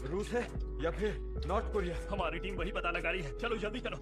रूस है या फिर नॉर्थ कोरिया? हमारी टीम वही पता लगा रही है, चलो जल्दी करो।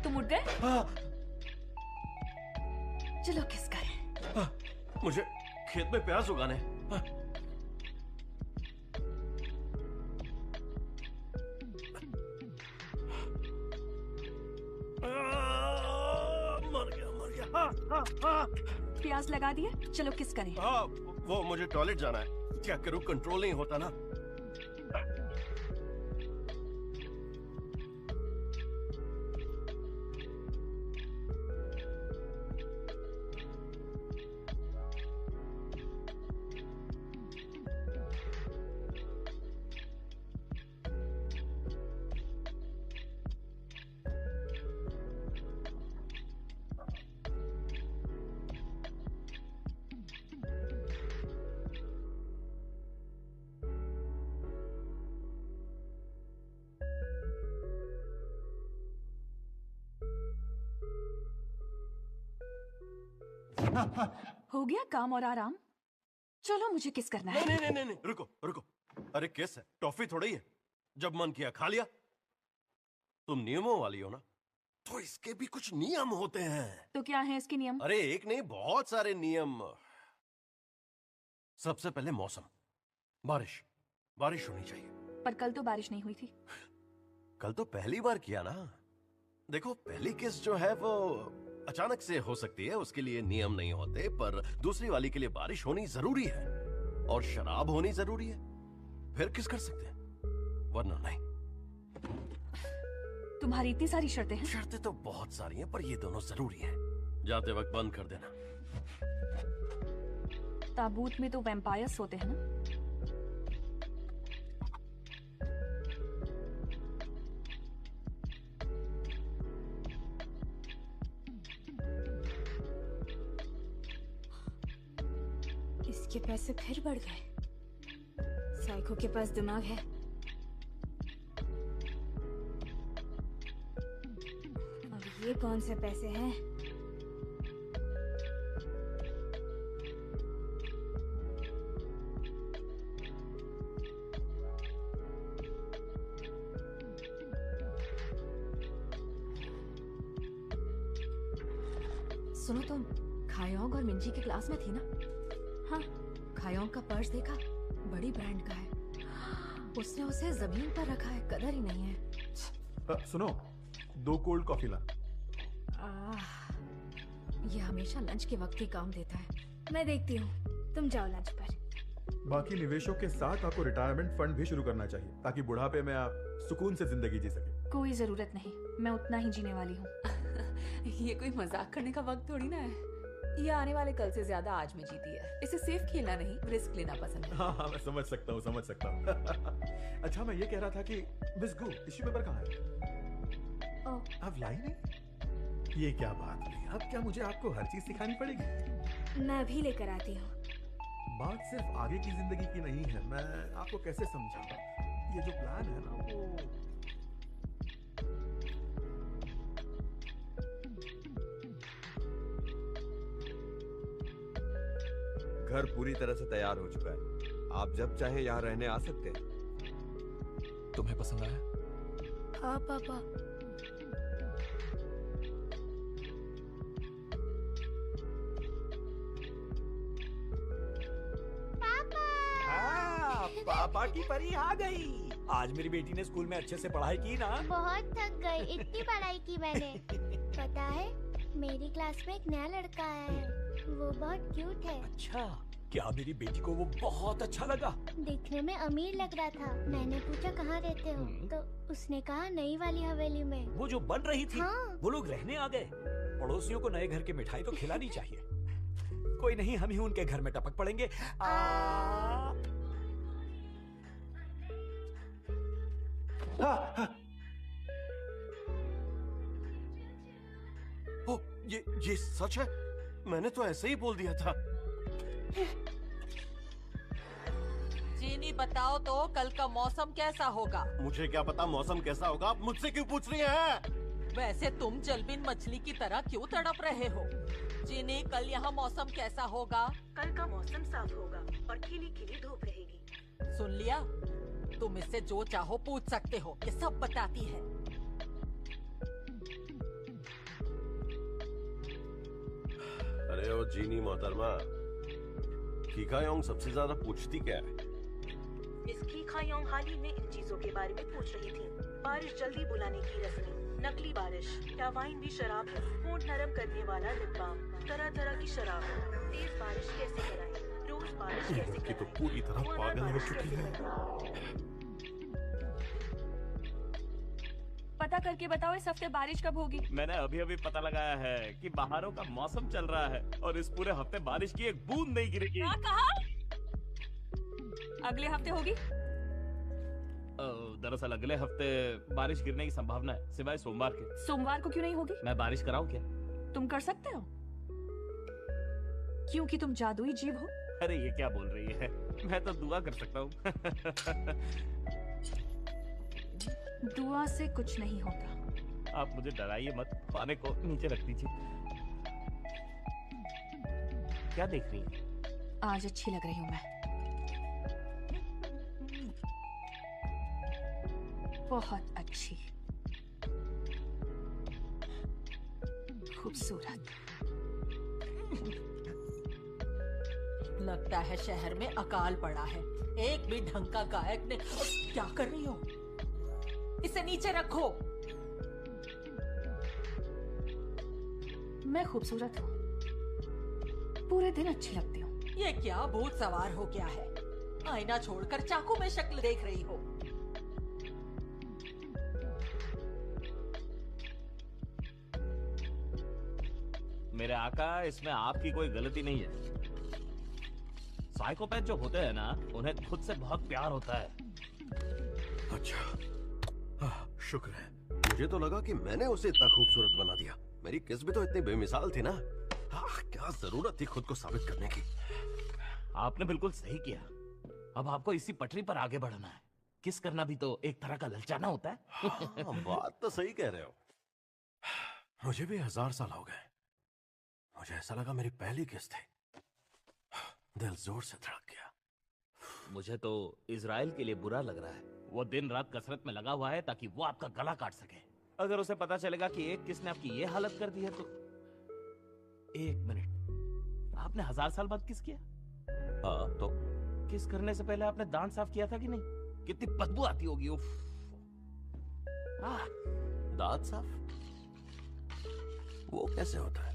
तुम उठ गए? हाँ, चलो किस करें। हाँ, मुझे खेत में प्याज उगाने। हाँ। मर गया। हाँ, हाँ, हाँ। प्याज लगा दिए, चलो किस करें। हाँ, वो मुझे टॉयलेट जाना है। क्या करूं, कंट्रोल नहीं होता ना। हो गया काम और आराम। चलो मुझे किस करना है। नहीं, रुको रुको। अरे किस है, टॉफी थोड़ी है। जब मन किया खा लिया। तुम नियमों वाली हो ना, तो इसके भी कुछ नियम होते हैं। तो क्या है इसके नियम? अरे एक नहीं, बहुत सारे नियम। सबसे पहले मौसम, बारिश होनी चाहिए। पर कल तो बारिश नहीं हुई थी। कल तो पहली बार किया ना। देखो, पहली किस जो है वो अचानक से हो सकती है, उसके लिए नियम नहीं होते। पर दूसरी वाली के लिए बारिश होनी जरूरी है और शराब होनी जरूरी है, फिर किस कर सकते हैं, वरना नहीं। तुम्हारी इतनी सारी शर्तें हैं? शर्तें तो बहुत सारी हैं, पर ये दोनों जरूरी हैं। जाते वक्त बंद कर देना। ताबूत में तो वैम्पायर्स होते हैं ना। इसके पैसे फिर बढ़ गए। साइको के पास दिमाग है। और ये कौन से पैसे हैं? सुनो, तुम खायोंग और मिंजी की क्लास में थी ना? हाँ, खायोंग का पर्स देखा? बड़ी ब्रांड का है। उसने उसे जमीन पर रखा है, कदर ही नहीं है। सुनो, 2 कोल्ड कॉफी ला। ये हमेशा लंच के वक्त ही काम देता है। मैं देखती हूँ, तुम जाओ लंच पर। बाकी निवेशों के साथ आपको रिटायरमेंट फंड भी शुरू करना चाहिए, ताकि बुढ़ापे में आप सुकून से जिंदगी जी सके। कोई जरूरत नहीं, मैं उतना ही जीने वाली हूँ। ये कोई मजाक करने का वक्त थोड़ी ना है। ये आने वाले कल से ज्यादा आज में जीती है। इसे सेफ खेलना नहीं, रिस्क लेना पसंद है। हाँ, मैं समझ सकता हूँ। अच्छा, मैं ये कह रहा था कि मिस गू, टिश्यू पेपर कहाँ है? आप लाई नहीं? ये क्या बात हुई? अब क्या मुझे आपको हर चीज सिखानी पड़ेगी? मैं भी लेकर आती हूँ। बात सिर्फ आगे की जिंदगी की नहीं है। मैं आपको कैसे समझाऊं? ये जो प्लान है ना, वो घर पूरी तरह से तैयार हो चुका है। आप जब चाहे यहाँ रहने आ सकते हैं। तुम्हें पसंद आया? हाँ पापा। पापा की परी आ गई। आज मेरी बेटी ने स्कूल में अच्छे से पढ़ाई की ना? बहुत थक गई, इतनी पढ़ाई की मैंने। पता है, मेरी क्लास में एक नया लड़का है। वो बहुत क्यूट है। अच्छा, क्या मेरी बेटी को वो बहुत अच्छा लगा? दिखने में अमीर लग रहा था। मैंने पूछा कहाँ रहते हो, तो उसने कहा नई वाली हवेली में। वो जो बन रही थी, हाँ। वो लोग रहने आ गए। पड़ोसियों को नए घर की मिठाई तो खिलानी चाहिए। कोई नहीं, हम ही उनके घर में टपक पड़ेंगे। ओ, ये सच है? मैंने तो ऐसे ही बोल दिया था। जीनी बताओ तो कल का मौसम कैसा होगा? मुझे क्या पता मौसम कैसा होगा, आप मुझसे क्यों पूछ रही हैं? वैसे तुम जलबिन मछली की तरह क्यों तड़प रहे हो? जीनी, कल यहाँ मौसम कैसा होगा? कल का मौसम साफ होगा और खिली खिली धूप रहेगी। सुन लिया? तुम इससे जो चाहो पूछ सकते हो, ये सब बताती है। अरे ओ जीनी मोहतरमा, खीखायोंग सबसे ज्यादा पूछती क्या है? इस खीखायोंग हाल ही में इन चीजों के बारे में पूछ रही थी। बारिश जल्दी बुलाने की रस्में, नकली बारिश, क्या वाइन भी शराब है, होंठ नरम करने वाला लिप बाम, तरह तरह की शराब, तेज बारिश कैसे कराएं, रोज बारिश कैसे कराएं, तो पूरी तरह पागल हो चुकी है। पता करके बताओ इस हफ्ते बारिश कब होगी? मैंने अभी अभी पता लगाया है कि बाहरों का मौसम चल रहा है और इस पूरे हफ्ते बारिश की एक बूंद नहीं गिरेगी। क्या कहा? अगले हफ्ते होगी? दरअसल अगले हफ्ते बारिश गिरने की संभावना है, सिवाय सोमवार के। सोमवार को क्यों नहीं होगी? मैं बारिश कराऊं क्या? तुम कर सकते हो, क्योंकि तुम जादुई जीव हो। अरे ये क्या बोल रही है? मैं तो दुआ कर सकता हूँ। दुआ से कुछ नहीं होता। आप मुझे डराइए मत, पाने को नीचे रख दीजिए। क्या देख रही है? आज अच्छी लग रही हूँ मैं, बहुत अच्छी, खूबसूरत। लगता है शहर में अकाल पड़ा है। एक भी ढंग का गायक ने। क्या कर रही हो? इसे नीचे रखो। मैं खूबसूरत हूँ, पूरे दिन अच्छी लगती हूँ। ये क्या भूत सवार हो गया है? आईना छोड़कर चाकू में शक्ल देख रही हो। मेरे आका, इसमें आपकी कोई गलती नहीं है। साइकोपैथ जो होते हैं ना, उन्हें खुद से बहुत प्यार होता है। अच्छा, शुक्र है। मुझे तो लगा कि मैंने उसे इतना खूबसूरत बना दिया। मेरी किस भी तो इतनी बेमिसाल थी ना। क्या जरूरत थी खुद को साबित करने की। आपने बिल्कुल सही किया। अब आपको इसी पटरी पर आगे बढ़ना है। किस करना भी तो एक तरह का ललचाना होता है। बात तो सही कह रहे हो। मुझे भी 1000 साल हो गए। मुझे ऐसा लगा मेरी पहली किस थी। दिल जोर से धड़क गया। मुझे तो इजराइल के लिए बुरा लग रहा है। वो दिन रात कसरत में लगा हुआ है ताकि वो आपका गला काट सके। अगर उसे पता चलेगा कि एक किसने आपकी ये हालत कर दी है तो। एक मिनट, आपने 1000 साल बाद किस किया? हाँ तो किस करने से पहले आपने दांत साफ किया था कि नहीं? कितनी बदबू आती होगी। उफ। दांत साफ वो कैसे होता है?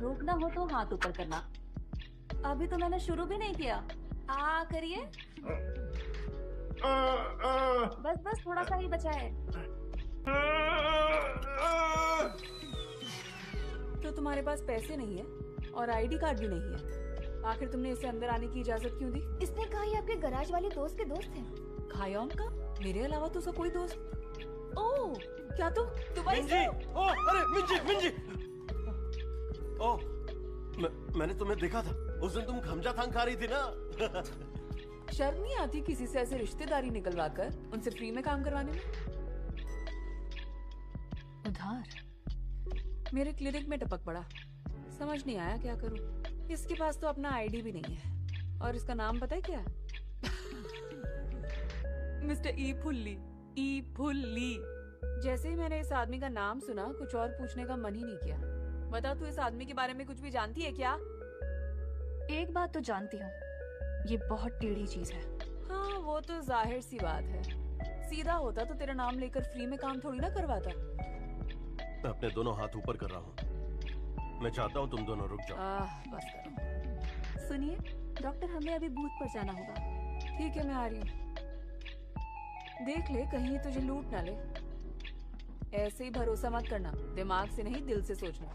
रोकना हो तो हाथ ऊपर करना। अभी तो मैंने शुरू भी नहीं किया। करिए। बस बस थोड़ा सा ही बचा है। तो तुम्हारे पास पैसे नहीं है और आईडी कार्ड भी नहीं है, आखिर तुमने इसे अंदर आने की इजाजत क्यों दी? इसने कहा ये आपके गराज वाले दोस्त के दोस्त हैं। खायोंग का? मेरे अलावा तो उसका कोई दोस्त? ओह, क्या तुम दुबई से? अरे मिंजी ओह, मैंने तुम्हें देखा था उस दिन। तुम खमजा थांग खा रही थी ना। शर्म नहीं आती किसी से ऐसे रिश्तेदारी निकलवा कर उनसे फ्री में काम करवाने में? उधार मेरे क्लिनिक में टपक पड़ा। समझ नहीं आया क्या करूं। इसके पास तो अपना आईडी भी नहीं है और इसका नाम पता है क्या? मिस्टर ई फुल्ली। जैसे ही मैंने इस आदमी का नाम सुना, कुछ और पूछने का मन ही नहीं किया। बता, तू इस आदमी के बारे में कुछ भी जानती है क्या? एक बात तो जानती हूँ, ये बहुत टेढ़ी चीज है। हाँ, वो तो जाहिर सी बात है। सीधा होता तो तेरा नाम लेकर फ्री में काम थोड़ी ना करवाता। मैं अपने दोनों हाथ ऊपर कर रहा हूँ। मैं चाहता हूँ तुम दोनों रुक जाओ। बस करो। सुनिए डॉक्टर, हमें अभी बूथ पर जाना होगा। ठीक है, मैं आ रही हूँ। देख ले कहीं ये तुझे लूट ना ले। ऐसे ही भरोसा मत करना, दिमाग से नहीं दिल से सोचना।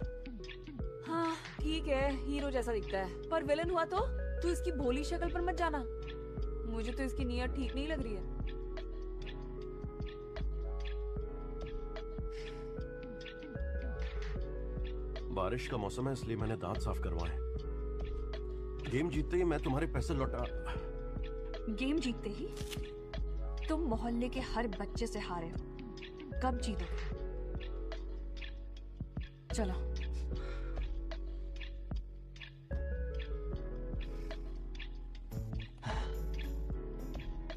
हाँ ठीक है, हीरो जैसा दिखता है, पर विलन हुआ तो तू इसकी भोली शक्ल पर मत जाना। मुझे तो इसकी नीयत ठीक नहीं लग रही है। बारिश का मौसम है इसलिए मैंने दांत साफ करवाए। गेम जीतते ही मैं तुम्हारे पैसे लौटा। गेम जीतते ही? तुम मोहल्ले के हर बच्चे से हारे हो, कब जीतोगे? चलो।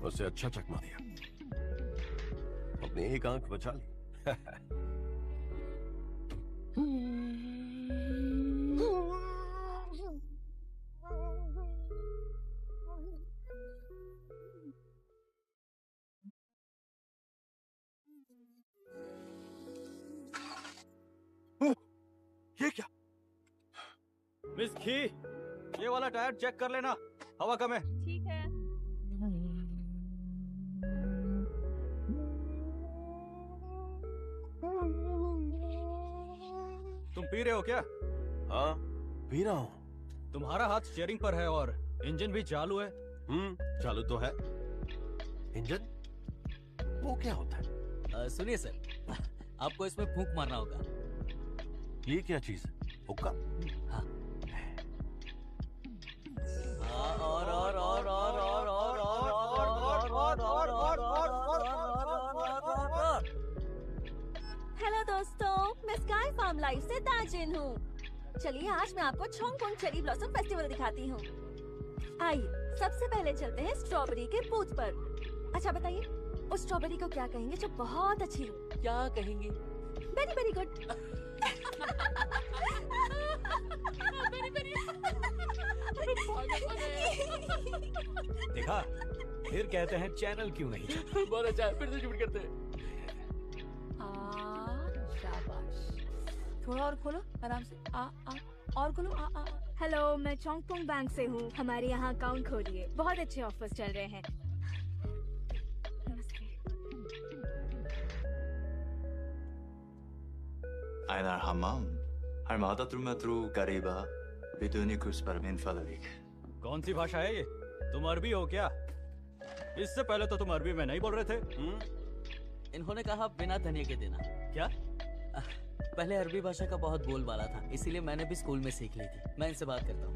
उसे अच्छा चकमा दिया, अपनी एक आंख बचा ली। ये क्या? मिस खी, ये वाला टायर चेक कर लेना, हवा कम है। ठीक है। तुम पी रहे हो क्या? हाँ पी रहा हूँ। तुम्हारा हाथ स्टीयरिंग पर है और इंजन भी चालू है। चालू तो है। इंजन वो क्या होता है? सुनिए सर, आपको इसमें फूंक मारना होगा। ये क्या चीज है? हुक्का? हाँ। हेलो दोस्तों, मैं स्काई फार्म लाइफ से ताजिन हूँ। चलिए आज मैं आपको छोंगपोंग चेरी ब्लॉसम फेस्टिवल दिखाती हूँ। आइए सबसे पहले चलते हैं स्ट्रॉबेरी के बूथ पर। अच्छा बताइए, उस स्ट्रॉबेरी को क्या कहेंगे जो बहुत अच्छी हो? क्या कहेंगे? Very very good. देखा, फिर कहते हैं चैनल क्यों नहीं चलता। बहुत अच्छा है, फिर से शूट करते हैं। शाबाश। थोड़ा और खोलो आराम से। और खोलो। हेलो, मैं चोंगपोंग बैंक से हूँ। हमारे यहाँ अकाउंट खोलिए, बहुत अच्छे ऑफर्स चल रहे हैं। Einer Hammam. Armada Trumatru Gariba Bidunikus Parmin Falavik. कौन सी भाषा है ये? तुम अरबी हो क्या? इससे पहले तो तुम अरबी में नहीं बोल रहे थे। इन्होंने कहा बिना धनिया के देना। क्या? पहले अरबी भाषा का बहुत बोलबाला था, इसीलिए मैंने भी स्कूल में सीख ली थी। मैं इनसे बात करता हूँ।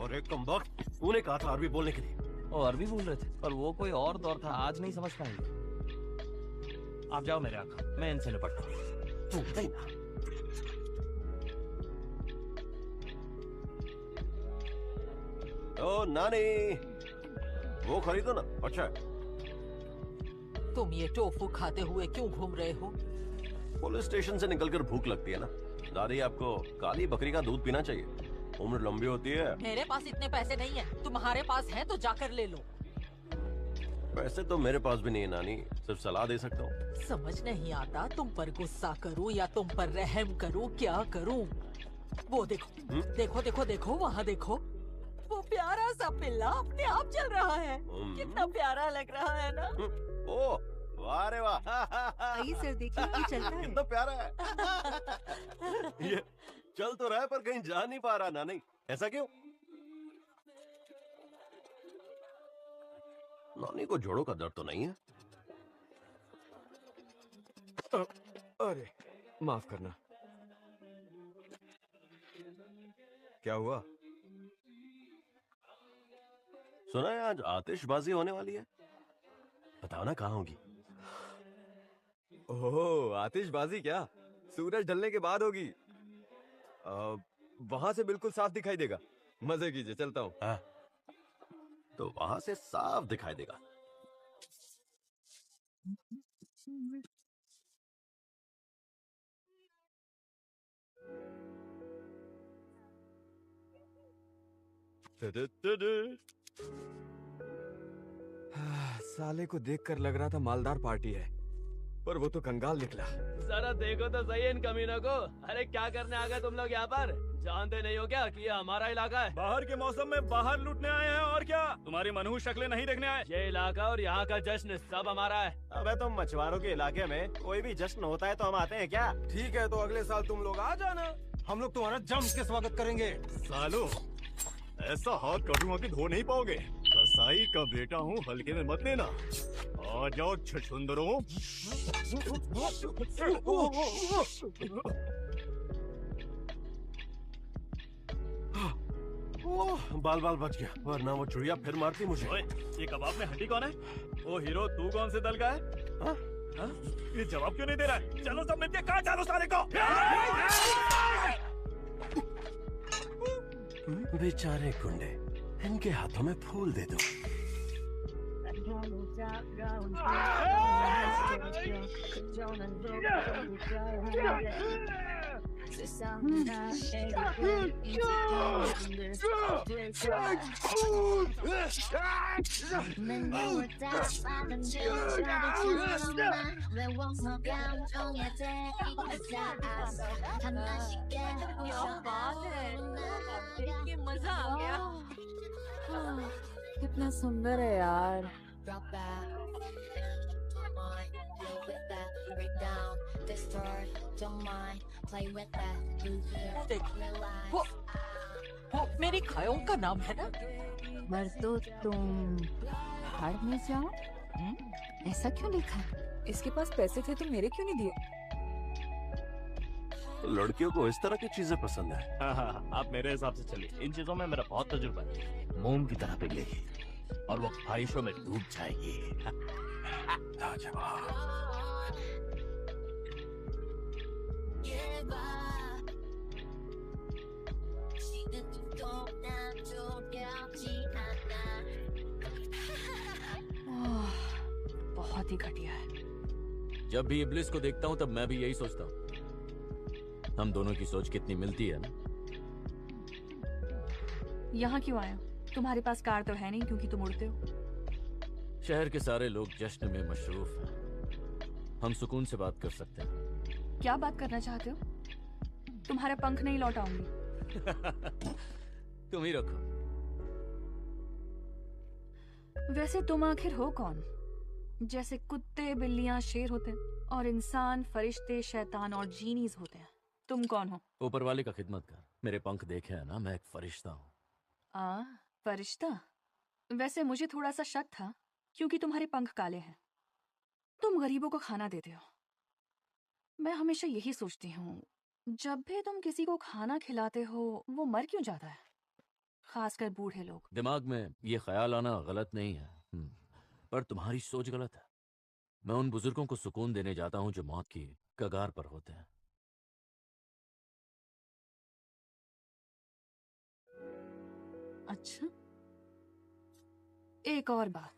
और एक कम वक्त तूने कहा था अरबी बोलने के लिए। वो अरबी बोल रहे थे, पर वो कोई और दौर था, आज नहीं समझ पाएंगे। आप जाओ मेरे आका, मैं इनसे निपटता हूँ। ओ नानी, वो खरीदो ना, अच्छा है। तुम ये टोफू खाते हुए क्यों घूम रहे हो? पुलिस स्टेशन से निकलकर भूख लगती है ना। दादी, आपको काली बकरी का दूध पीना चाहिए, उम्र लंबी होती है। मेरे पास इतने पैसे नहीं है, तुम्हारे पास है तो जाकर ले लो। पैसे तो मेरे पास भी नहीं है नानी, सिर्फ सलाह दे सकता हूँ। समझ नहीं आता तुम पर गुस्सा करूं या तुम पर रहम करूं, क्या करूं? वो देखो, देखो देखो देखो, वहाँ देखो, वो प्यारा सा पिल्ला अपने आप चल रहा है। कितना प्यारा लग रहा है ना? ओ वाह रे वाह। आइए सर, देखिए ये चलता है। कितना प्यारा है। ये चल तो रहा है पर कहीं जा नहीं पा रहा नानी, ऐसा क्यों? नानी को जोड़ों का दर्द तो नहीं है? अरे माफ करना। क्या हुआ? सुना है आज आतिशबाजी होने वाली है, बताओ ना कहाँ होगी? ओह, आतिशबाजी क्या? सूरज ढलने के बाद होगी। वहां से बिल्कुल साफ दिखाई देगा। मजे कीजिए, चलता हूँ। हाँ, तो वहां से साफ दिखाई देगा। साले को देखकर लग रहा था मालदार पार्टी है, पर वो तो कंगाल निकला। जरा देखो तो सही इन कमीनों को। अरे क्या करने आ गए तुम लोग यहाँ पर? जानते नहीं हो क्या कि ये हमारा इलाका है? बाहर के मौसम में बाहर लूटने आए हैं और क्या? तुम्हारी मनहूस शक्लें नहीं देखने आए। ये इलाका और यहाँ का जश्न सब हमारा है। अबे तुम मछुआरों के इलाके में कोई भी जश्न होता है तो हम आते हैं क्या? ठीक है, तो अगले साल तुम लोग आ जाना, हम लोग तुम्हारा जम के स्वागत करेंगे। सालो, ऐसा हाथ करूँगा कि धो नहीं पाओगे। कसाई का बेटा हूँ, हल्के में मत लेना। आ जाओ छछुंदरों। बाल बाल बच गया, वरना वो चुड़िया फिर मारती मुझे। ओए, ये कबाब में हड्डी कौन है? ओ हीरो, तू कौन से दल का है? हाँ? हाँ? ये जवाब क्यों नहीं दे रहा है? चलो सब मिलके कहाँ चलो साले को? बेचारे गुंडे, इनके हाथों में फूल दे दो। मजा आ गया। कितना सुंदर है यार। वो मेरी खायों का नाम है ना? मर तो तुम भाड़ में जाओ। ऐसा क्यों लिखा? इसके पास पैसे थे तो मेरे क्यों नहीं दिए? लड़कियों को इस तरह की चीजें पसंद है। हाँ, आप मेरे हिसाब से चलिए। इन चीजों में मेरा बहुत तजुर्बा है। मोम की तरह पिघलेगी और वो ख्वाहिशों में डूब जाएगी। बहुत ही घटिया है। जब भी इब्लिस को देखता हूँ तब मैं भी यही सोचता हूँ, हम दोनों की सोच कितनी मिलती है ना। यहाँ क्यों आए हो? तुम्हारे पास कार तो है नहीं क्योंकि तुम उड़ते हो। शहर के सारे लोग जश्न में मशरूफ हैं, हम सुकून से बात कर सकते हैं। क्या बात करना चाहते हो? तुम्हारे पंख नहीं लौटाऊंगी। तुम ही रखो। वैसे तुम आखिर हो कौन? जैसे कुत्ते, बिल्लियां, शेर होते हैं और इंसान, फरिश्ते, शैतान और जीनीज होते हैं। तुम कौन हो? ऊपर वाले का खिदमतगार। मेरे पंख देखे है ना, मैं एक फरिश्ता हूँ। फरिश्ता? वैसे मुझे थोड़ा सा शक था क्योंकि तुम्हारे पंख काले हैं। तुम गरीबों को खाना देते हो। मैं हमेशा यही सोचती हूँ, जब भी तुम किसी को खाना खिलाते हो वो मर क्यों जाता है, खासकर बूढ़े लोग। दिमाग में ये ख्याल आना गलत नहीं है, पर तुम्हारी सोच गलत है। मैं उन बुजुर्गों को सुकून देने जाता हूँ जो मौत की कगार पर होते हैं। अच्छा, एक और बात,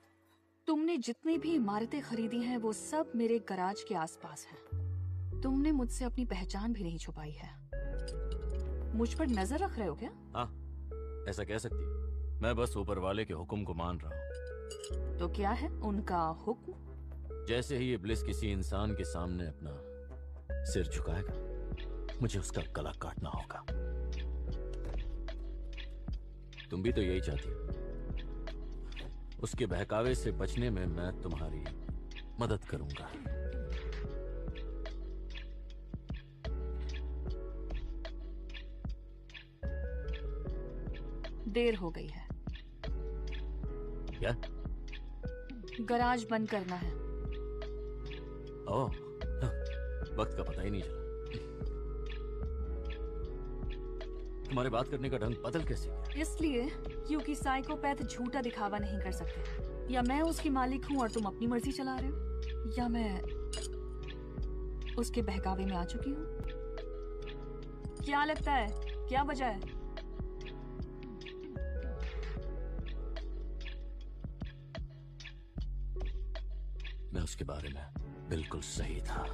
तुमने जितनी भी इमारतें खरीदी हैं वो सब मेरे गराज के आसपास हैं। तुमने मुझसे अपनी पहचान भी नहीं छुपाई है। मुझ पर नजर रख रहे हो क्या? हाँ, ऐसा कह सकती है। मैं बस ऊपर वाले के हुक्म को मान रहा हूँ। तो क्या है उनका हुक्म? जैसे ही इब्लिस किसी इंसान के सामने अपना सिर झुकाएगा, मुझे उसका गला काटना होगा। तुम भी तो यही चाहती हो। उसके बहकावे से बचने में मैं तुम्हारी मदद करूंगा। देर हो गई है। क्या? गराज बंद करना है। ओह, वक्त का पता ही नहीं चला। तुम्हारे बात करने का ढंग बदल कैसे गया? इसलिए क्योंकि साइकोपैथ झूठा दिखावा नहीं कर सकते। या मैं उसकी मालिक हूँ और तुम अपनी मर्जी चला रहे हो, या मैं उसके बहकावे में आ चुकी हूँ। क्या लगता है, क्या वजह है? मैं उसके बारे में बिल्कुल सही था।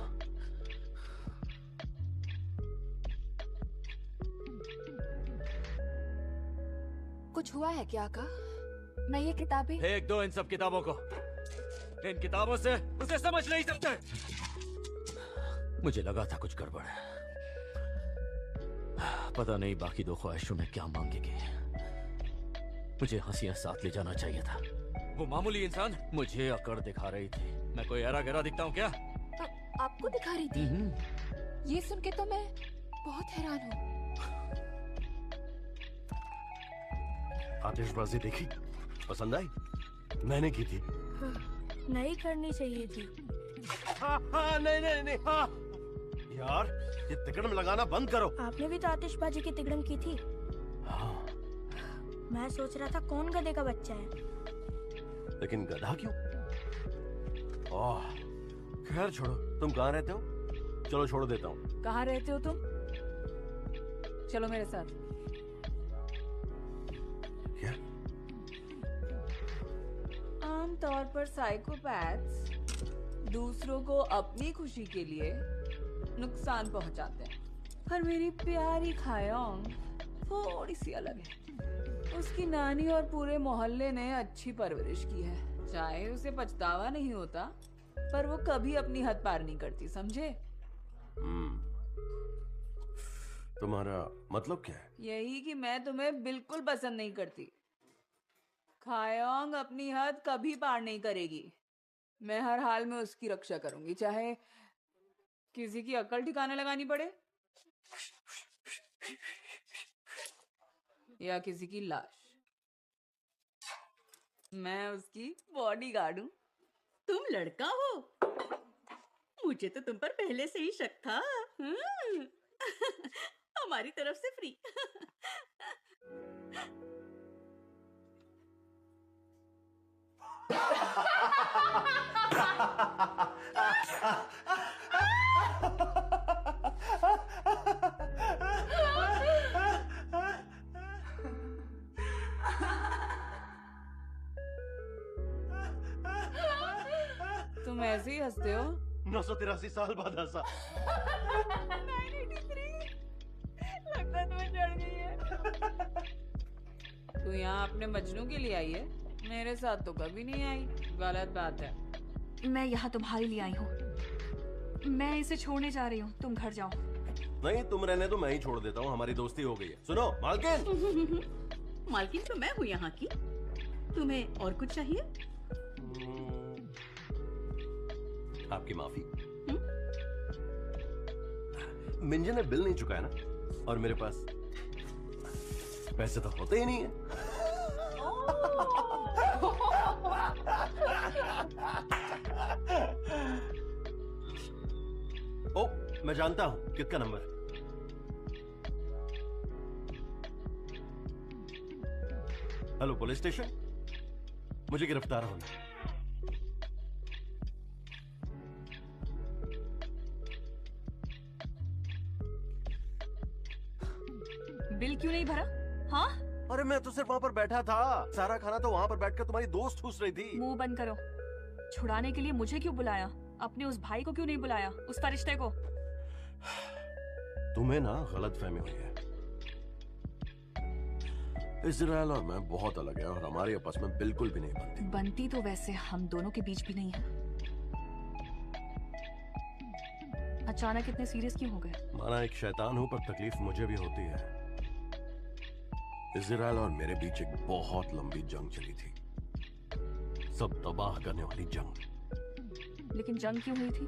कुछ हुआ है क्या का? मैं ये किताबें फेंक दो इन सब किताबों को। इन किताबों से उसे समझ नहीं सकते। मुझे लगा था कुछ गड़बड़ है। पता नहीं बाकी दो ख्वाहिशों में क्या मांगेगी। मुझे हंसियां साथ ले जाना चाहिए था। वो मामूली इंसान मुझे अकड़ दिखा रही थी। मैं कोई ऐरा गहरा दिखता हूँ क्या? आपको दिखा रही थी? ये सुन के तो मैं बहुत हैरान हूँ। आतिशबाजी देखी? पसंद आई? मैंने की थी। नहीं करनी चाहिए थी। हाँ, नहीं हाँ। यार ये तिकड़म लगाना बंद करो। आपने भी तो आतिशबाजी की तिकड़म की थी। हाँ। मैं सोच रहा था कौन गधे का बच्चा है। लेकिन गधा क्यों? ओह, खैर छोड़ो। तुम कहाँ रहते हो? चलो छोड़ देता हूँ। कहाँ रहते हो तुम? चलो मेरे साथ। क्या? आमतौर पर साइकोपैथ्स दूसरों को अपनी खुशी के लिए नुकसान पहुंचाते हैं, पर मेरी प्यारी खायोंग थोड़ी सी अलग है। उसकी नानी और पूरे मोहल्ले ने अच्छी परवरिश की है। चाहे उसे पछतावा नहीं होता, पर वो कभी अपनी हद पार नहीं करती, समझे? तुम्हारा मतलब क्या है? यही कि मैं तुम्हें बिल्कुल पसंद नहीं करती। खायोंग अपनी हद कभी पार नहीं करेगी। मैं हर हाल में उसकी रक्षा करूंगी, चाहे किसी की अकल ठिकाने लगानी पड़े या किसी की लाश। मैं उसकी बॉडीगार्ड हूँ। तुम लड़का हो? मुझे तो तुम पर पहले से ही शक था। हमारी तरफ से फ्री। तुम ऐसे ही हंसते हो? 983 साल बाद हंसा। 983 लगता तुम्हें चढ़ गई है। तू यहाँ अपने मजनू के लिए आई है, मेरे साथ तो कभी नहीं आई। गलत बात है। मैं यहाँ तुम्हारे लिए आई हूँ। मैं इसे छोड़ने जा रही हूँ, तुम घर जाओ। नहीं, तुम रहने दो, मैं ही छोड़ देता हूँ। हमारी दोस्ती हो गई है। सुनो मालकिन। मालकिन तो मैं हूँ यहाँ की। तुम्हें और कुछ चाहिए? आपकी माफी। मिंजे ने बिल नहीं चुकाया ना, और मेरे पास पैसे तो होते ही नहीं है। ओ, मैं जानता हूं किसका नंबर। हेलो पुलिस स्टेशन, मुझे गिरफ्तार होना। बिल क्यों नहीं भरा? हाँ? अरे मैं तो सिर्फ वहाँ पर बैठा था। सारा खाना तो वहाँ पर बैठकर तुम्हारी दोस्त ठूस रही थी। मुंह बंद करो। छुड़ाने के लिए मुझे क्यों बुलाया? अपने उस भाई को क्यों नहीं बुलाया? उस फरिश्ते को? तुम्हें ना गलतफहमी हुई है। इजराइल और मैं बहुत अलग है, और हमारी आपस में बिल्कुल भी नहीं बनती। बनती तो वैसे हम दोनों के बीच भी नहीं है। अचानक इतने सीरियस क्यों हो गए? माना एक शैतान हूँ, पर तकलीफ मुझे भी होती है। इजराइल और मेरे बीच एक बहुत लंबी जंग चली थी, सब तबाह करने वाली जंग। लेकिन जंग क्यों हुई थी?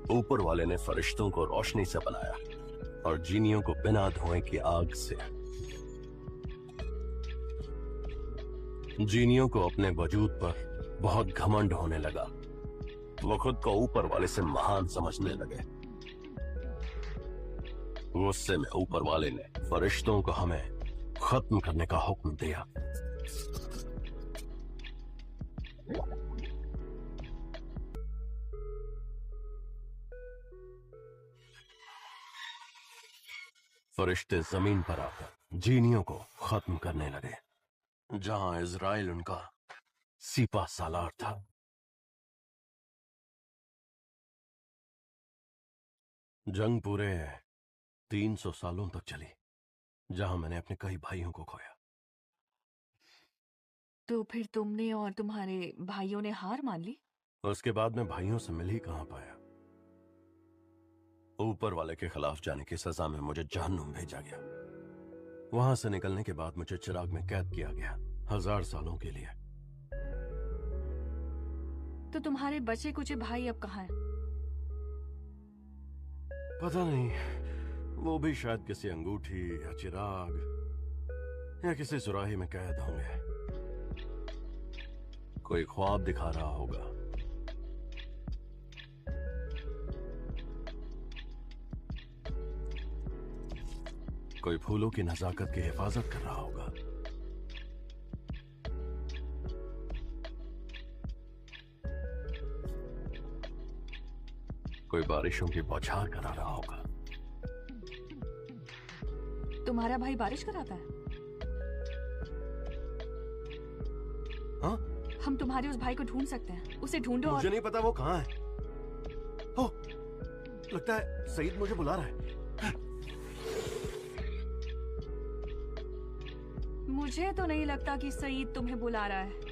ऊपर वाले ने फरिश्तों को रोशनी से बनाया और जीनियों को बिना धुएं की आग से। जीनियों को अपने वजूद पर बहुत घमंड होने लगा। वो खुद को ऊपर वाले से महान समझने लगे। गुस्से में ऊपर वाले ने फरिश्तों को हमें खत्म करने का हुक्म दिया। फरिश्ते जमीन पर आकर जीनियों को खत्म करने लगे, जहां इजराइल उनका सीपा सालार था। जंग पूरे 300 सालों तक चली, जहां मैंने अपने कई भाइयों को खोया। तो फिर तुमने और तुम्हारे भाइयों ने हार मान ली? उसके बाद मैं भाइयों से मिल ही कहां पाया। ऊपर वाले के खिलाफ जाने की सजा में मुझे जहन्नुम भेजा गया। वहां से निकलने के बाद मुझे चिराग में कैद किया गया 1000 सालों के लिए। तो तुम्हारे बचे कुचे भाई अब कहाँ हैं? पता नहीं, वो भी शायद किसी अंगूठी या चिराग या किसी सुराही में कैद होंगे। कोई ख्वाब दिखा रहा होगा। कोई फूलों की नजाकत की हिफाजत कर रहा होगा। कोई बारिशों की बौछार करा रहा होगा। तुम्हारा भाई बारिश कराता है? हाँ? हम तुम्हारे उस भाई को ढूंढ सकते हैं। उसे ढूंढो। मुझे और... नहीं पता वो कहाँ है। हो, लगता है सईद मुझे बुला रहा है। मुझे तो नहीं लगता कि सईद तुम्हें बुला रहा है।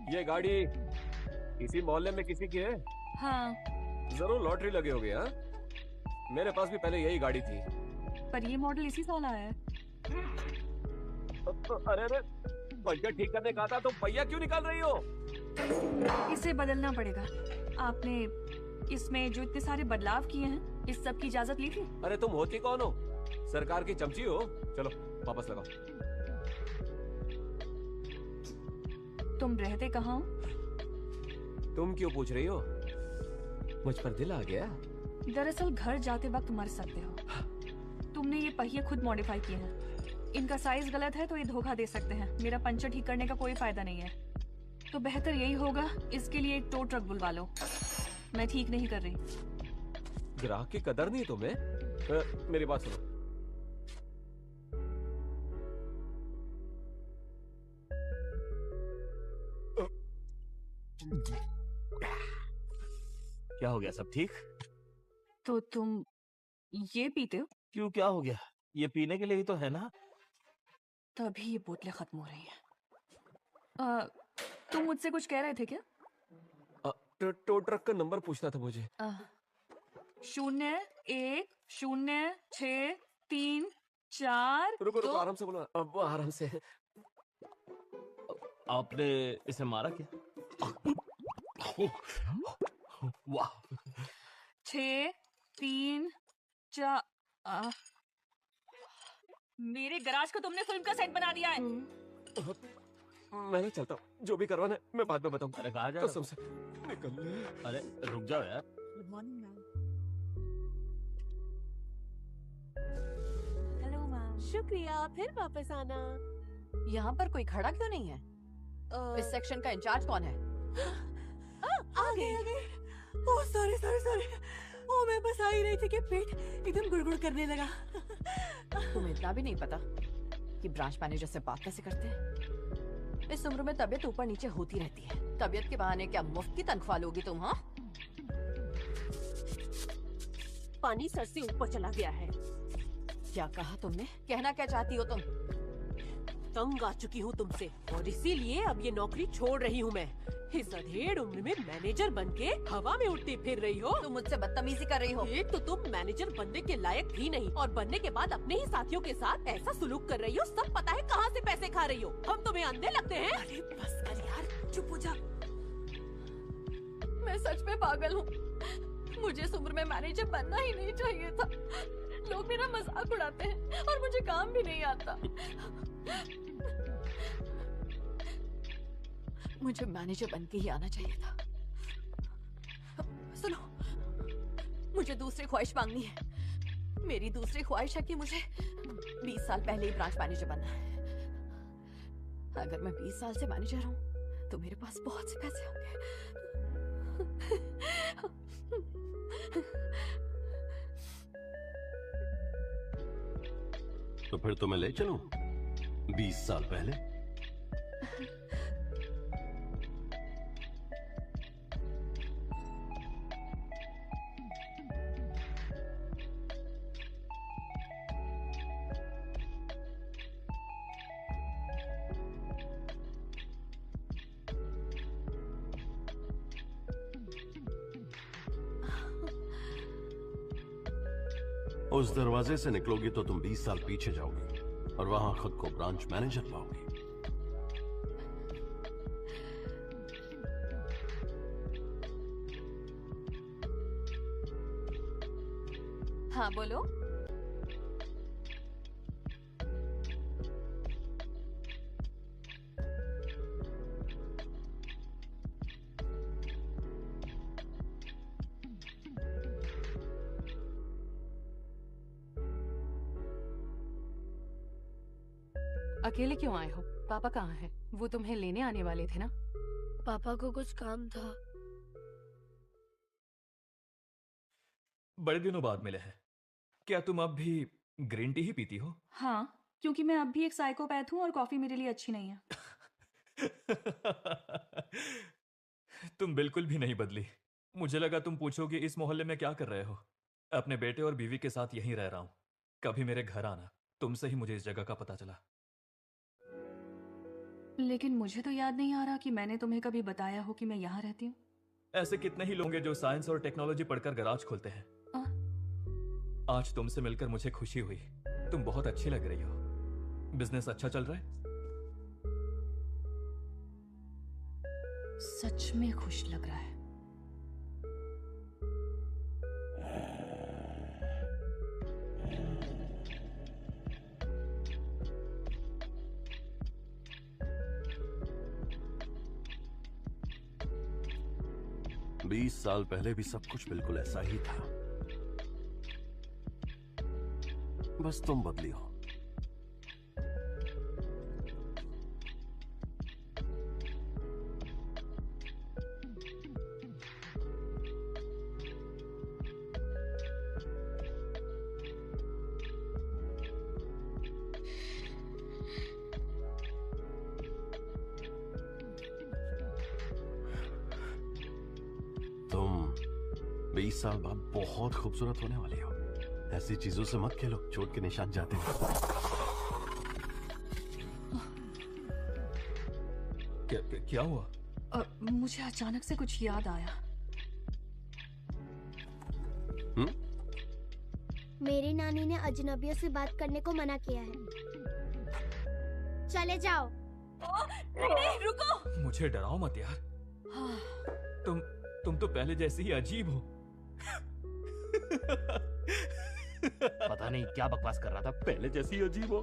ये गाड़ी इसी मोहल्ले में किसी की है? हाँ। जरूर लॉटरी लगी होगी। हाँ, मेरे पास भी पहले यही गाड़ी थी। पर ये मॉडल इसी साल आया है। अरे अरे, पंचर ठीक करने का था तो पहिया क्यों निकाल रही हो? इसे बदलना पड़ेगा। आपने इसमें जो इतने सारे बदलाव किए हैं, इस सब की इजाजत ली थी? अरे तुम होती कौन हो? सरकार की चमची हो? चलो वापस लगाओ। तुम रहते कहाँ हो? तुम क्यों पूछ रही हो? मुझ पर दिल आ गया? दरअसल घर जाते वक्त मर सकते हो। तुमने ये पहिए खुद मॉडिफाई किए हैं। इनका साइज गलत है तो ये धोखा दे सकते हैं। मेरा पंचर ठीक करने का कोई फायदा नहीं है। तो बेहतर यही होगा, इसके लिए एक टो ट्रक बुलवा लो। मैं ठीक नहीं कर रही। ग्राहक की कदर नहीं तुम्हें? मेरी बात सुनो। क्या हो गया? सब ठीक? तो तुम ये पीते हो? क्यों, क्या हो गया? ये पीने के लिए ही तो है ना। तभी ये बोतलें खत्म हो रही हैं। तुम मुझसे कुछ कह रहे थे क्या? टो ट्रक का नंबर पूछना था मुझे। 010634। रुको रुको, आराम से बोलो। अब आराम से। आपने इसे मारा क्या? वाह। 634। मेरे गराज को तुमने फिल्म का सेट बना दिया है। मैं नहीं चलता हूँ। जो भी करवाना है मैं बाद में बताऊंगा। अरे कहाँ जा रहे हो? कसम से निकल ले। अरे रुक जाओ यार। Good morning ma'am. Hello ma'am. शुक्रिया, फिर वापस आना। यहाँ पर कोई खड़ा क्यों नहीं है? इस सेक्शन का इंचार्ज कौन है? आ गए। Oh sorry sorry sorry. ओ मैं बस आ ही रही थी कि पेट एकदम गुड़गुड़ करने लगा। तुम्हें इतना भी नहीं पता कि ब्रांच मैनेजर से बात कैसे करते हैं? इस उम्र में तबीयत ऊपर नीचे होती रहती है। तबीयत के बहाने क्या मुफ्त की तनख्वाह लोगी तुम? हाँ, पानी सर से ऊपर चला गया है। क्या कहा तुमने? कहना क्या चाहती हो तुम? तंग आ चुकी हूँ तुमसे और इसीलिए अब ये नौकरी छोड़ रही हूँ मैं। इस अधेड़ उम्र में मैनेजर बनके हवा में उड़ती फिर रही हो। तुम मुझसे बदतमीजी कर रही हो। एक तो तुम मैनेजर बनने के लायक भी नहीं और बनने के बाद अपने ही साथियों के साथ ऐसा सुलूक कर रही हो। सब पता है कहाँ से पैसे खा रही हो। हम तुम्हें अंधे लगते हैं? अरे बस कर यार, चुप हो जा। मैं सच में पागल हूँ। मुझे इस उम्र में मैनेजर बनना ही नहीं चाहिए था। लोग मेरा मजाक उड़ाते हैं और मुझे काम भी नहीं आता। मुझे मैनेजर बन के ही आना चाहिए था। सुनो, मुझे दूसरी ख्वाहिश मांगनी है। मेरी दूसरी ख्वाहिश है कि मुझे 20 साल पहले ही ब्रांच मैनेजर बनना है। अगर मैं 20 साल से मैनेजर हूँ तो मेरे पास बहुत से पैसे होंगे। तो फिर तो मैं ले चलूं 20 साल पहले। उस दरवाजे से निकलोगी तो तुम 20 साल पीछे जाओगी और वहां खुद को ब्रांच मैनेजर पाओगी। हाँ बोलो। अकेले क्यों आए हो? पापा कहाँ हैं? वो तुम्हें लेने आने वाले थे ना? पापा को कुछ काम था। बड़े दिनों बाद मिले हैं। क्या तुम अब भी ग्रीन टी ही पीती हो? हाँ, क्योंकि मैं अब भी एक साइकोपैथ हूँ और कॉफी मेरे लिए अच्छी नहीं है। तुम बिल्कुल भी नहीं बदली। मुझे लगा तुम पूछोगे इस मोहल्ले में क्या कर रहे हो। अपने बेटे और बीवी के साथ यहीं रह रहा हूं। कभी मेरे घर आना। तुमसे ही मुझे इस जगह का पता चला। लेकिन मुझे तो याद नहीं आ रहा कि मैंने तुम्हें कभी बताया हो कि मैं यहाँ रहती हूँ। ऐसे कितने ही लोग हैं जो साइंस और टेक्नोलॉजी पढ़कर गराज खोलते हैं। आज तुमसे मिलकर मुझे खुशी हुई। तुम बहुत अच्छी लग रही हो। बिजनेस अच्छा चल रहा है? सच में खुश लग रहा है। 20 साल पहले भी सब कुछ बिल्कुल ऐसा ही था। बस तुम बदली हो। तुम 20 साल बाद बहुत खूबसूरत होने वाली हो। ऐसी चीजों से मत खेलो, चोट के निशान जाते हैं। क्या हुआ? मुझे अचानक से कुछ याद आया। मेरी नानी ने अजनबियों से बात करने को मना किया है। चले जाओ। नहीं, रुको। मुझे डराओ मत यार। तुम तो पहले जैसे ही अजीब हो। पता नहीं क्या बकवास कर रहा था। पहले जैसी अजीब हो।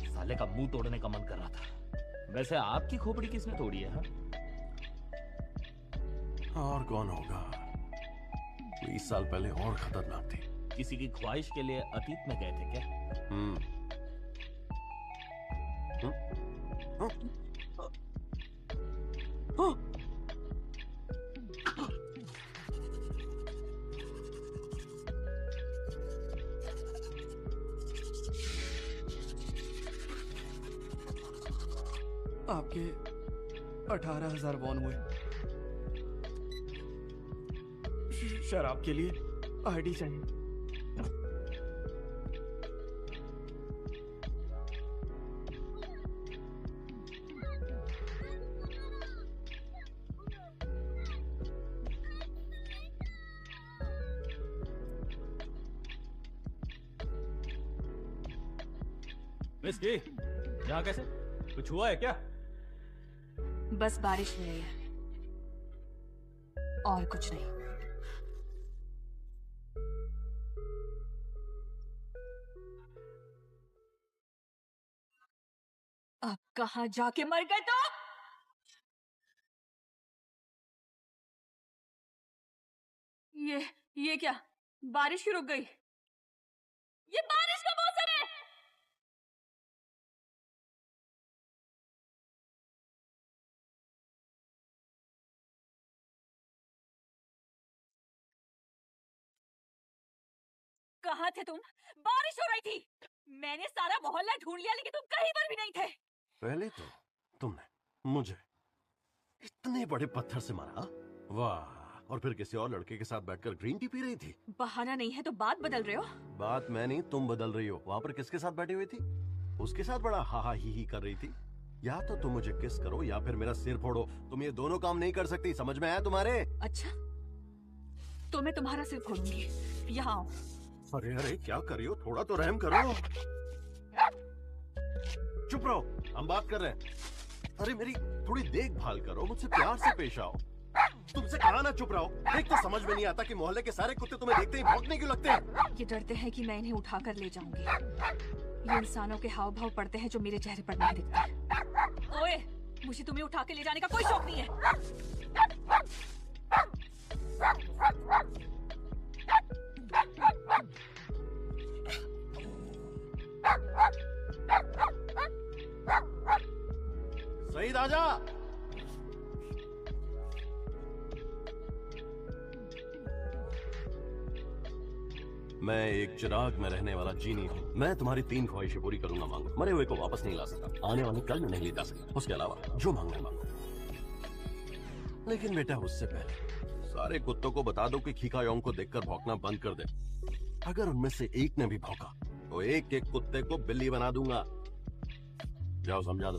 साले का मुंह तोड़ने का मन कर रहा था। वैसे आपकी खोपड़ी किसने तोड़ी है? और कौन होगा? 20 साल पहले और खतरनाक थी। किसी की ख्वाहिश के लिए अतीत में गए थे क्या? आपके 18,000 वॉन हुए। शराब के लिए आईडी चाहिए। मिस की, यहाँ कैसे? कुछ हुआ है क्या? बस बारिश हो रही है और कुछ नहीं। अब कहाँ जाके मर गए तो? ये क्या? बारिश ही रुक गई। ये बारिश का मौसम है। कहाँ थे तुम? बारिश हो रही थी। मैंने सारा मोहल्ला ढूंढ लिया लेकिन तुम कहीं पर भी नहीं थे। पहले तो तुमने मुझे इतने बड़े पत्थर से मारा, वाह, और फिर किसी और लड़के के साथ बैठकर ग्रीन टी पी रही थी। बहाना नहीं है तो बात बदल रहे हो। बात मैं नहीं, तुम बदल रही हो। वहाँ पर किसके साथ बैठी हुई थी? उसके साथ बड़ा हा हा ही कर रही थी। या तो तुम मुझे किस करो या फिर मेरा सिर फोड़ो। तुम ये दोनों काम नहीं कर सकती, समझ में आया तुम्हारे? अच्छा, तो मैं तुम्हारा सिर फोड़ूंगी। यहाँ आओ। अरे अरे क्या कर रही हो? थोड़ा तो रहम करो। चुप रहो, हम बात कर रहे हैं। अरे मेरी थोड़ी देखभाल करो, मुझसे प्यार से पेश आओ। तुमसे कहा ना चुप रहो। एक तो समझ में नहीं आता कि मोहल्ले के सारे कुत्ते तुम्हें देखते ही भौंकने क्यों लगते हैं। ये डरते हैं कि मैं इन्हें उठा कर ले जाऊंगी। ये इंसानों के हाव भाव पड़ते हैं जो मेरे चेहरे पर नहीं दिखते। ओए, मुझे तुम्हें उठा के ले जाने का कोई शौक नहीं है। सईद आजा। मैं एक चिराग में रहने वाला जीनी हूँ। मैं तुम्हारी 3 ख्वाहिशें पूरी करूंगा। मांगो। मरे हुए को वापस नहीं ला सकता, आने वाले कल में नहीं ले जा सकता। उसके अलावा जो मांगना मांगो। लेकिन बेटा उससे पहले सारे कुत्तों को बता दो कि खीखायोंग को देखकर भौंकना बंद कर दे। अगर उनमें से एक ने भी भौंका तो एक एक कुत्ते को बिल्ली बना दूंगा। जाओ समझा दो।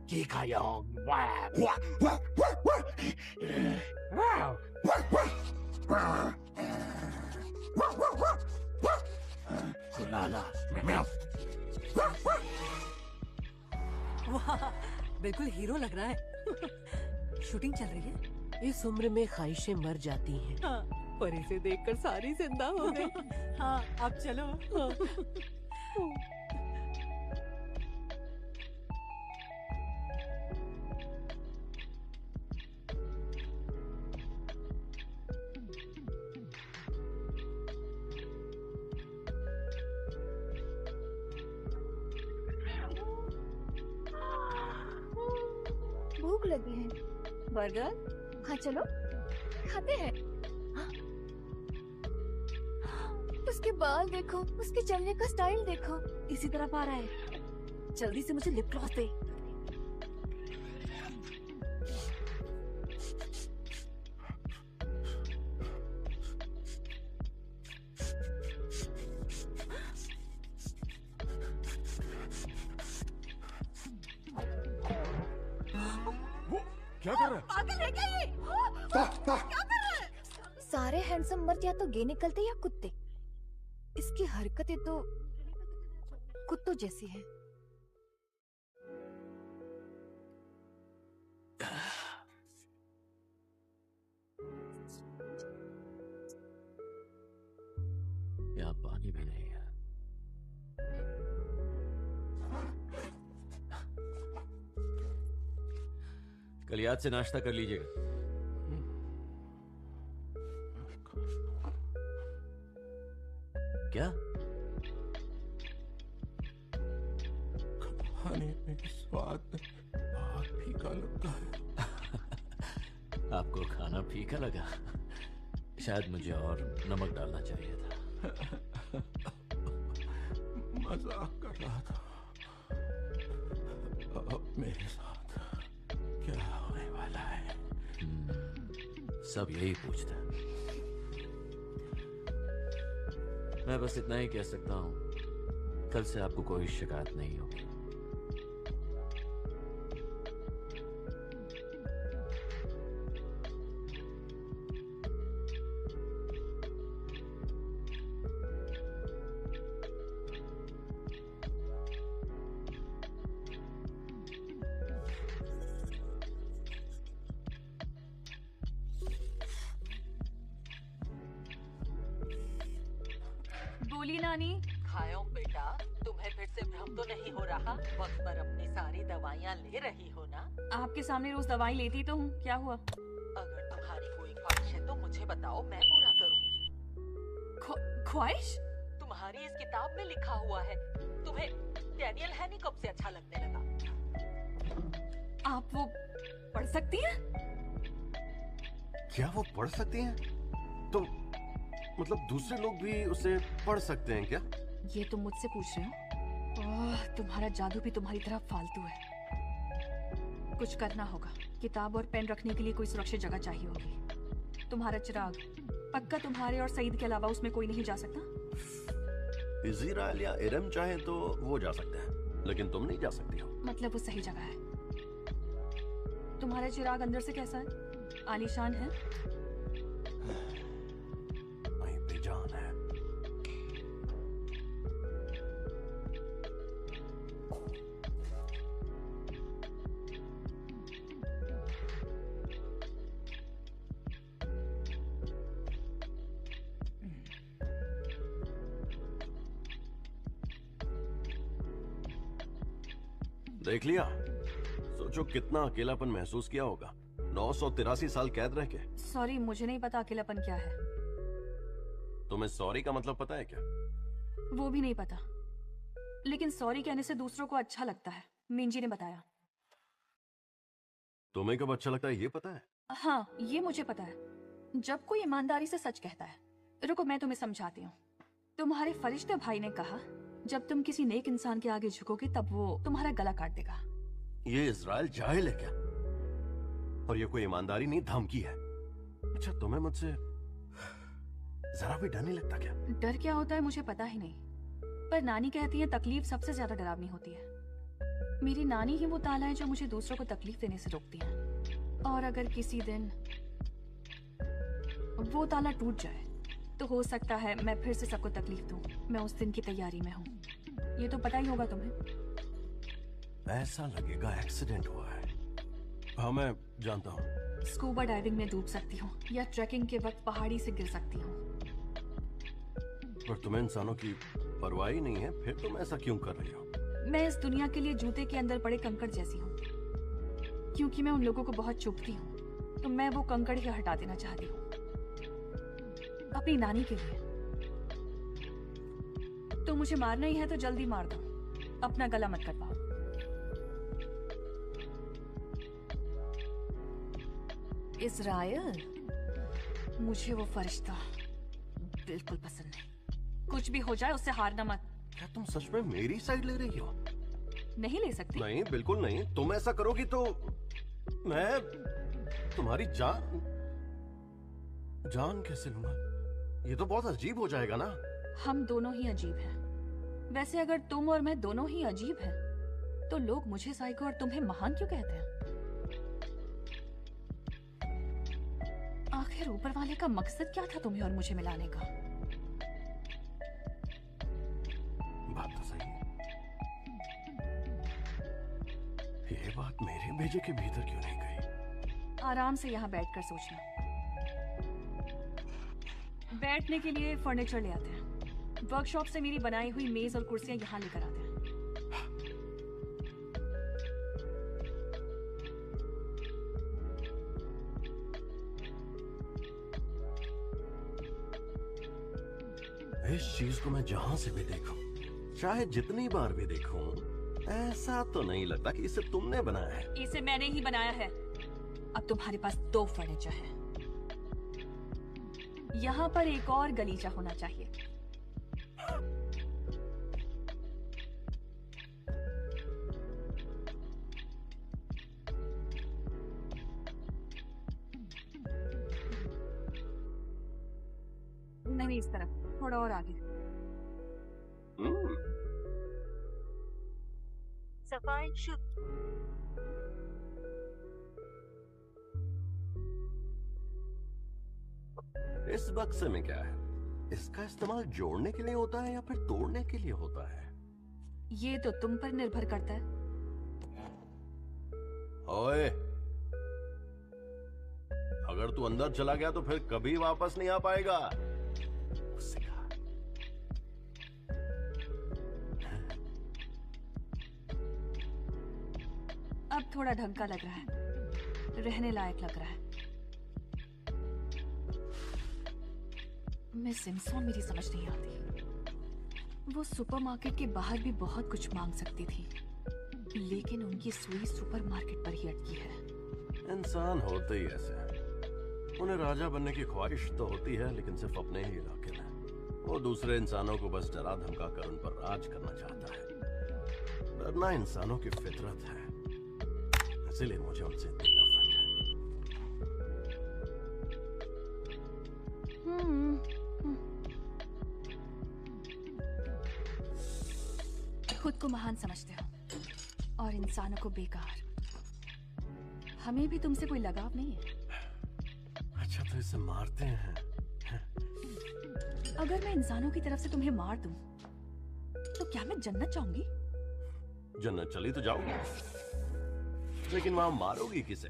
खीखायोंग, वाह, बिल्कुल हीरो लग रहा है। शूटिंग चल रही है। इस उम्र में ख्वाहिशें मर जाती हैं। हाँ, पर इसे देखकर सारी जिंदा हो गई। हाँ, अब चलो। भूख लगी है। बर्गर? हाँ चलो खाते हैं। उसके बाल देखो, उसके चलने का स्टाइल देखो। इसी तरफ आ रहा है। जल्दी से मुझे लिप ग्लॉस दे। क्या कर रहा है? पागल है क्या ये? क्या कर रहा है? सारे हैंडसम मर्द या तो गे निकलते या कुत्ते। इसकी हरकतें तो कुत्तों जैसी हैं। यहाँ पानी भी नहीं है। कल याद से नाश्ता कर लीजिएगा। क्या? खाने में स्वाद बहुत फीका लगता है। आपको खाना फीका लगा? शायद मुझे और नमक डालना चाहिए था। मजाक कर रहा था। अब मेरे साथ क्या होने वाला है? सब यही पूछता है। मैं बस इतना ही कह सकता हूँ, कल से आपको कोई शिकायत नहीं होगी। बोली नानी। खायोंग बेटा, तुम्हें फिर से भ्रम तो नहीं हो रहा? वक्त पर अपनी सारी दवाइयाँ ले रही हो ना? आपके सामने रोज दवाई लेती तो हूँ, क्या हुआ? अगर तुम्हारी कोई ख्वाहिश है तो मुझे बताओ, मैं पूरा करूँगी। ख्वाहिश? तुम्हारी इस किताब में लिखा हुआ है। तुम्हें डैनियल हैनी कब से अच्छा लगने लगा? आप वो पढ़ सकती हैं? क्या वो पढ़ सकती हैं? तो मतलब दूसरे लोग भी उसे पढ़ सकते हैं क्या? ये तुम मुझसे पूछ रहे हो? ओह, तुम्हारा जादू भी तुम्हारी तरह फालतू है। कुछ करना होगा। किताब और पेन रखने के लिए कोई सुरक्षित जगह चाहिए होगी। तुम्हारा चिराग, पक्का तुम्हारे और सईद के अलावा उसमें कोई नहीं जा सकता? इज़राइल या इरम चाहे तो वो जा सकते हैं, लेकिन तुम नहीं जा सकती हो। मतलब वो सही जगह है। तुम्हारा चिराग अंदर से कैसा है? आलीशान है? नहीं, बेजान है। देख लिया? सोचो कितना अकेलापन महसूस किया होगा 983 साल कैद रह के। सॉरी, मुझे नहीं पता अकेलापन क्या है। तुम्हें सॉरी का मतलब पता है क्या? वो भी नहीं पता, लेकिन सॉरी कहने से दूसरों को अच्छा लगता है, मिंजी ने बताया। तुम्हें कब अच्छा लगता है ये पता है? हाँ, ये मुझे पता है। जब कोई ईमानदारी से सच कहता है। रुको, मैं तुम्हें समझाती हूँ। तुम्हारे फरिश्ते भाई ने कहा, जब तुम किसी नेक इंसान के आगे झुकोगे तब वो तुम्हारा गला काट देगा। ये इज़राइल जाहिल है क्या? और ये कोई ईमानदारी नहीं, धमकी है। अच्छा, तुम्हें मुझसे जरा भी डर नहीं लगता क्या? डर क्या होता है मुझे पता ही नहीं, पर नानी कहती है तकलीफ सबसे ज्यादा डरावनी होती है। मेरी नानी ही वो ताला है जो मुझे दूसरों को तकलीफ देने से रोकती है। और अगर किसी दिन वो ताला टूट जाए तो हो सकता है मैं फिर से सबको तकलीफ दूं। मैं उस दिन की तैयारी में हूँ। ये तो पता ही होगा तुम्हें। ऐसा लगेगा एक्सीडेंट हुआ है। हाँ, मैं जानता हूँ। स्कूबा डाइविंग में डूब सकती हूँ या ट्रैकिंग के वक्त पहाड़ी से गिर सकती हूँ। पर तुम्हें इंसानों की परवाह ही नहीं है, फिर तुम ऐसा क्यों कर रही हो? मैं इस दुनिया के लिए जूते के अंदर पड़े कंकड़ जैसी हूँ। क्योंकि मैं उन लोगों को बहुत चुभती हूँ, तो मैं वो कंकड़ ही हटा देना चाहती हूँ, अपनी नानी के लिए। तो मुझे मारना ही है तो जल्दी मार दो, अपना गला मत कटवाओ। इज़राइल, मुझे वो फरिश्ता बिल्कुल पसंद नहीं। कुछ भी हो जाए उससे हारना मत। क्या तुम सच में मेरी साइड ले रही हो? नहीं ले सकती। नहीं, बिल्कुल नहीं। तुम ऐसा करोगी तो मैं तुम्हारी जान कैसे लूंगा? ये तो बहुत अजीब हो जाएगा ना। हम दोनों ही अजीब हैं। वैसे अगर तुम और मैं दोनों ही अजीब हैं, तो लोग मुझे साइको और तुम्हें महान क्यों कहते हैं? आखिर ऊपर वाले का मकसद क्या था तुम्हें और मुझे मिलाने का? बात तो सही है। ये बात मेरे भेजे के भीतर क्यों नहीं गई? आराम से यहाँ बैठकर सोचना। बैठने के लिए फर्नीचर ले आते हैं। वर्कशॉप से मेरी बनाई हुई मेज और कुर्सियां यहाँ लेकर आते हैं। इस चीज को मैं जहां से भी देखूं, चाहे जितनी बार भी देखूं, ऐसा तो नहीं लगता कि इसे तुमने बनाया है। इसे मैंने ही बनाया है। अब तुम्हारे पास 2 फर्नीचर है। यहाँ पर एक और गलीचा होना चाहिए। नहीं, इस तरफ थोड़ा और आगे। सफाई शुद्ध। इस बक्से में क्या है? इसका इस्तेमाल जोड़ने के लिए होता है या फिर तोड़ने के लिए होता है? ये तो तुम पर निर्भर करता है। ओए, अगर तू अंदर चला गया तो फिर कभी वापस नहीं आ पाएगा। अब थोड़ा ढंग का लग रहा है, रहने लायक लग रहा है। मिस सिम्पसन मेरी समझ नहीं आती। वो सुपरमार्केट के बाहर भी बहुत कुछ मांग सकती थी, लेकिन उनकी सुई सुपरमार्केट पर ही अटकी है। इंसान होते ही ऐसे हैं। उन्हें राजा बनने की ख्वाहिश तो होती है, लेकिन सिर्फ अपने ही इलाके में। वो दूसरे इंसानों को बस डरा धमका कर उन पर राज करना चाहता है। डरना इंसानों की फितरत है, इसीलिए मुझे उनसे इतनी नफरत है। खुद को महान समझते हो और इंसानों को बेकार। हमें भी तुमसे कोई लगाव नहीं है। अच्छा तो इसे मारते हैं। अगर मैं इंसानों की तरफ से तुम्हें मार दूं, तो क्या मैं जन्नत चाहूंगी? जन्नत चली तो जाओगी, लेकिन वहां मारोगी किसे?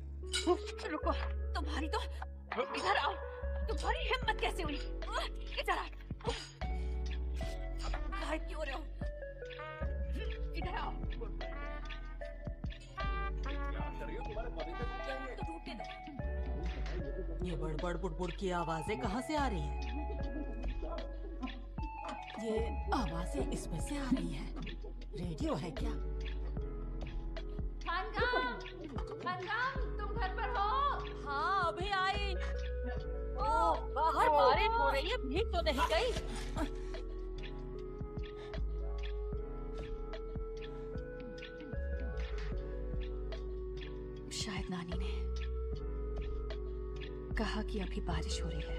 रुको, तुम्हारी तो इधर आओ। तुम्हारी हिम्मत कैसे हुई? इधर आओ। गायब क्यों रहे हो? इधर आओ। तो टूटने दो। ये बड़बड़ बुड़बुड़ की आवाजें कहाँ से आ रही हैं? ये आवाजें इसमें से आ रही हैं। रेडियो है क्या? खानगाम, तुम घर पर हो? हाँ, अभी आई। ओ, बाहर बारिश हो रही है, भीग तो नहीं गई? शायद नानी ने कहा कि अभी बारिश हो रही है।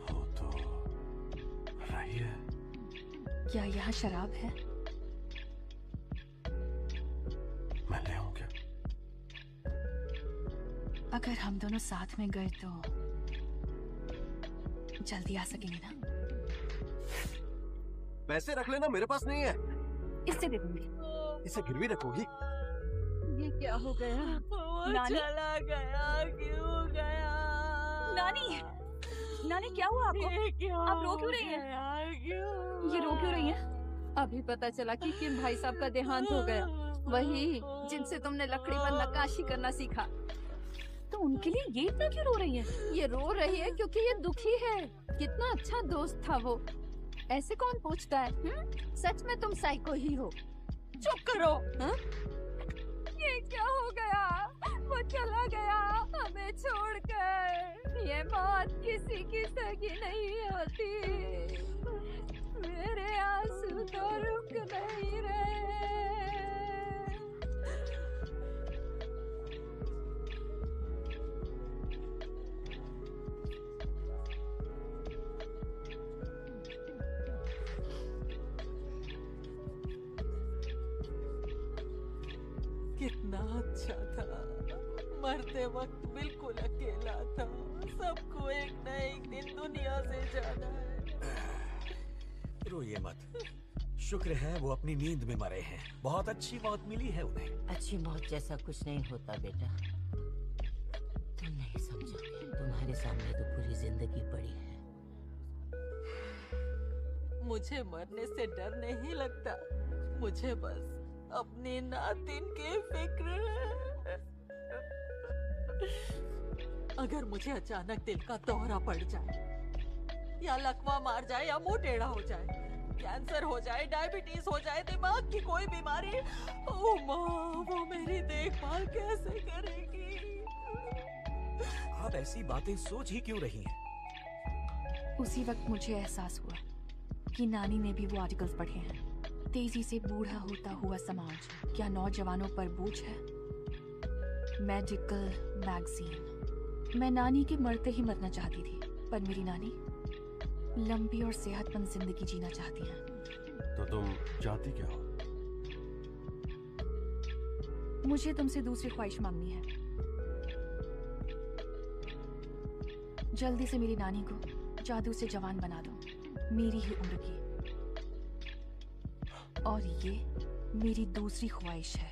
हो तो रही है। क्या यहाँ शराब है? मैं ले आऊं क्या? अगर हम दोनों साथ में गए तो जल्दी आ सकेंगे ना? पैसे रख लेना, मेरे पास नहीं है। इससे दे दूंगी। इसे गिरवी रखोगी? ये क्या हो गया? नानी चला गया, क्यों गया? नानी क्या हुआ आपको? आप रो क्यों रही हैं? ये रो क्यों रही हैं? अभी पता चला कि किन भाई साहब का देहांत हो गया, वही जिनसे तुमने लकड़ी पर नक्काशी करना सीखा। तो उनके लिए ये इतना क्यों रो रही है? ये रो रही है क्योंकि ये दुखी है। कितना अच्छा दोस्त था वो। ऐसे कौन पूछता है? सच में तुम साइको ही हो। चुप करो। ये क्या हो गया? वो चला गया हमें छोड़कर। ये मौत किसी की सगी नहीं होती। मेरे आंसू तो रुक नहीं रहे। कितना अच्छा था, मरते वक्त बिल्कुल अकेला था। सबको एक न एक दिन दुनिया से जाना है। रोइए मत। शुक्र है वो अपनी नींद में मरे हैं। बहुत अच्छी मौत मिली है उन्हें। अच्छी मौत जैसा कुछ नहीं होता बेटा। तुम नहीं समझोगे। तुम्हारे सामने तो पूरी जिंदगी पड़ी है। मुझे मरने से डर नहीं लगता। मुझे बस अपनी नातिन की फिक्र है। अगर मुझे अचानक दिल का दौरा पड़ जाए, या लकवा मार जाए, या मुंह टेढ़ा हो जाए, कैंसर हो जाए, डायबिटीज हो जाए, दिमाग की कोई बीमारी, ओ माँ, वो मेरी देखभाल कैसे करेगी? आप ऐसी बातें सोच ही क्यों रही हैं? उसी वक्त मुझे एहसास हुआ कि नानी ने भी वो आर्टिकल्स पढ़े हैं। तेजी से बूढ़ा होता हुआ समाज क्या नौजवानों पर बोझ है? Medical magazine. मैं नानी के मरते ही मरना चाहती थी, पर मेरी नानी लंबी और सेहतमंद जिंदगी जीना चाहती हैं। तो तुम चाहती क्या हो? मुझे तुमसे दूसरी ख्वाहिश मांगनी है। जल्दी से मेरी नानी को जादू से जवान बना दो, मेरी ही उम्र की। और ये मेरी दूसरी ख्वाहिश है।